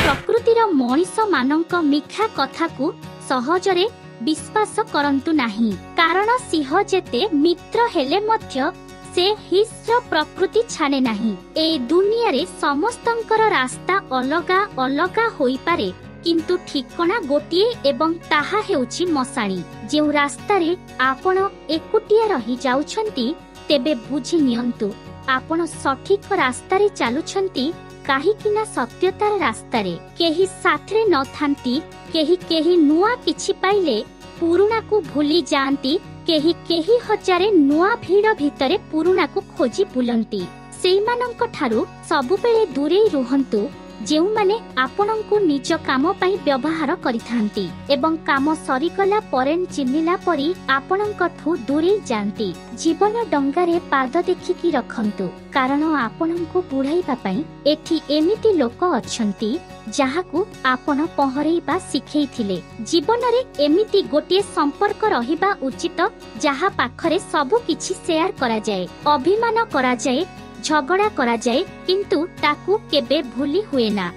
प्रकृतिर मनीष मानक मिठा कथा को सहजरे विश्वास करंतु नाही, कारण सिंह जेते मित्र हेले मध्य से हिंस्र प्रकृति छाड़े नाही। ए दुनिया रे समस्तंकर रास्ता अलगा अलगा होई पारे, किंतु ठिकना गोटिए एवं ताहा हेउछि मशाणी। जेउ रास्ता रे आपण एकुटिया रही जाउछंती तेबे बुझी नियंतु आपण सठिक रास्ता रे चालुछंती, काहीकिना सत्यतार रास्ता रे केही साथरे न थांती। केही नुआ किछि पाइले पुरुणा को भूली जांती, केही हजारे नुआ भीड़ भितरे पुरुणा को खोजी बुलंती। सेइमानंक ठारू सबुबेले दूरे रुहंतु जेउ माने आपनंकु निज काम पई व्यवहार करिथांती एवं काम सरीगला परेन चिन्निला परी आपनंकठू दूरे जांती। जीवन डंगारे पाद देखिकी रखंतु, कारण आपनंकु बुढ़ाइबा पई एठी एमिति लोक अछंती जाहाकू आपण पहरेइबा सिखेइथिले। जीवन रे एमिति गोटे संपर्क रहिबा उचित जहा पाखरे सबु किछि शेयर करा जाए, अभिमान करा जाए, झगड़ा करा जाए, किंतु ताकू केबे भूली हुए ना।